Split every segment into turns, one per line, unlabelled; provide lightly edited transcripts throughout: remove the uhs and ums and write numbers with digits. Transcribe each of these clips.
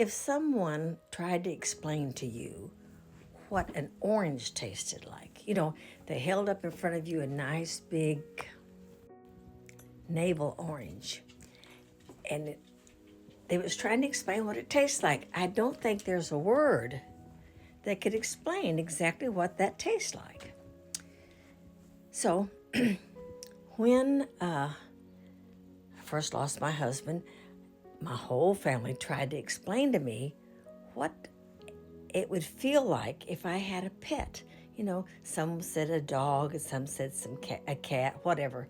If someone tried to explain to you what an orange tasted like, they held up in front of you a nice big navel orange, and they was trying to explain what it tastes like. I don't think there's a word that could explain exactly what that tastes like. So when I first lost my husband, my whole family tried to explain to me what it would feel like if I had a pet. Some said a dog, and some said a cat, whatever.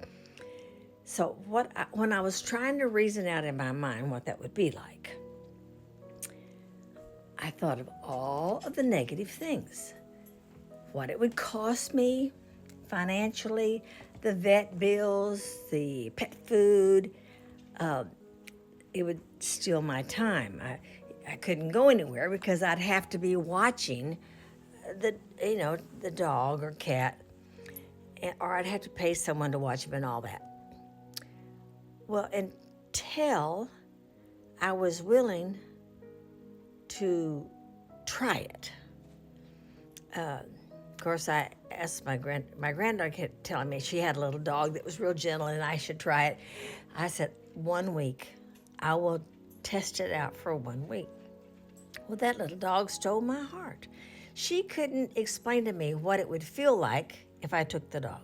So when I was trying to reason out in my mind what that would be like, I thought of all of the negative things. What it would cost me financially, the vet bills, the pet food. It would steal my time. I couldn't go anywhere because I'd have to be watching the dog or cat, or I'd have to pay someone to watch him and all that. Well, until I was willing to try it. Of course, I asked my granddaughter kept telling me she had a little dog that was real gentle and I should try it. I said, 1 week, I will test it out for 1 week. Well, that little dog stole my heart. She couldn't explain to me what it would feel like if I took the dog.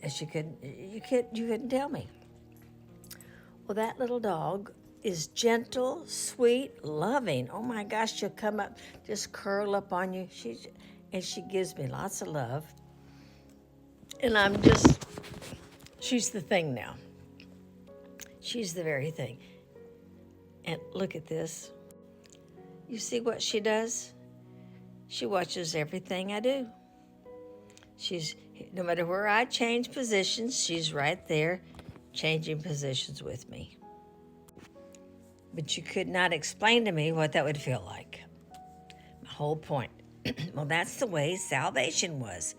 And you couldn't tell me. Well, that little dog is gentle, sweet, loving. Oh my gosh, she'll come up, just curl up on you. She gives me lots of love. And she's the thing now. She's the very thing. And look at this. You see what she does? She watches everything I do. No matter where I change positions, she's right there changing positions with me. But you could not explain to me what that would feel like. My whole point. Well, that's the way salvation was.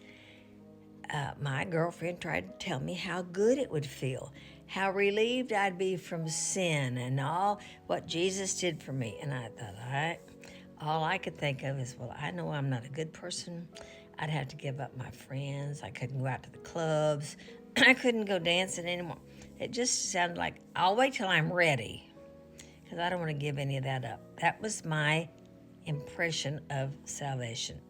My girlfriend tried to tell me how good it would feel, how relieved I'd be from sin and all what Jesus did for me. And I thought, all I could think of is, well, I know I'm not a good person. I'd have to give up my friends. I couldn't go out to the clubs. I couldn't go dancing anymore. It just sounded like, I'll wait till I'm ready, because I don't want to give any of that up. That was my impression of salvation.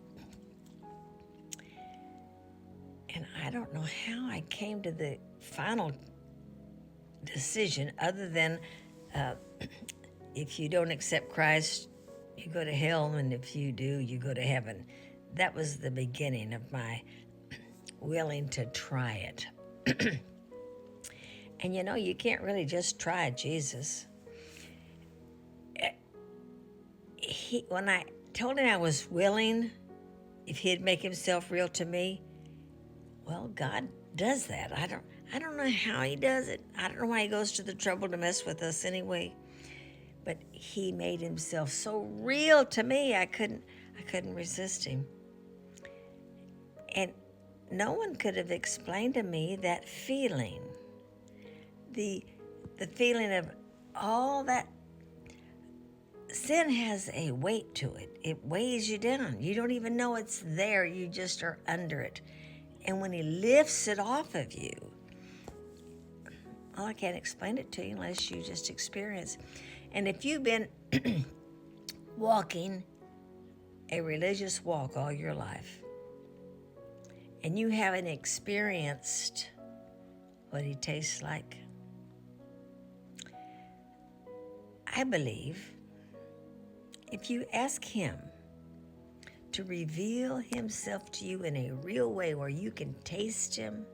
And I don't know how I came to the final decision other than if you don't accept Christ, you go to hell, and if you do, you go to heaven. That was the beginning of my willing to try it. And you can't really just try Jesus. When I told him I was willing, if he'd make himself real to me, well, God does that. I don't know how he does it. I don't know why he goes to the trouble to mess with us anyway. But he made himself so real to me, I couldn't resist him. And no one could have explained to me that feeling. The feeling of all that. Sin has a weight to it. It weighs you down. You don't even know it's there. You just are under it. And when he lifts it off of you, I can't explain it to you unless you just experience. And if you've been walking a religious walk all your life, and you haven't experienced what he tastes like, I believe if you ask him to reveal himself to you in a real way where you can taste him,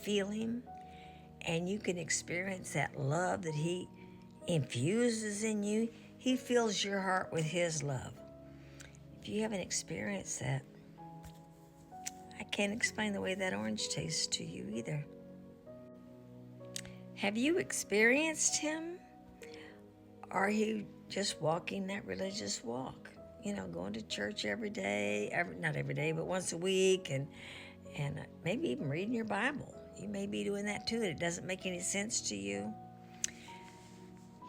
feel him, and you can experience that love that he infuses in you, he fills your heart with his love. If you haven't experienced that, I can't explain the way that orange tastes to you either. Have you experienced him? Or are you just walking that religious walk? Going to church every day, not every day, but once a week, and maybe even reading your Bible. You may be doing that too, and it doesn't make any sense to you.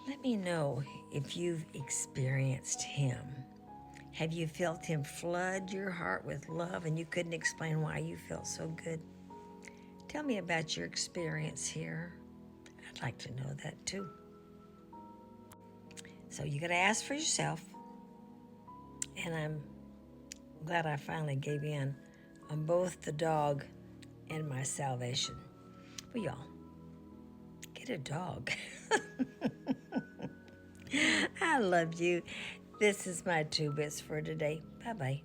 Let me know if you've experienced Him. Have you felt Him flood your heart with love and you couldn't explain why you felt so good? Tell me about your experience here. I'd like to know that too. So you got to ask for yourself. And I'm glad I finally gave in on both the dog and my salvation. Well, y'all, get a dog. I love you. This is my 2 bits for today. Bye-bye.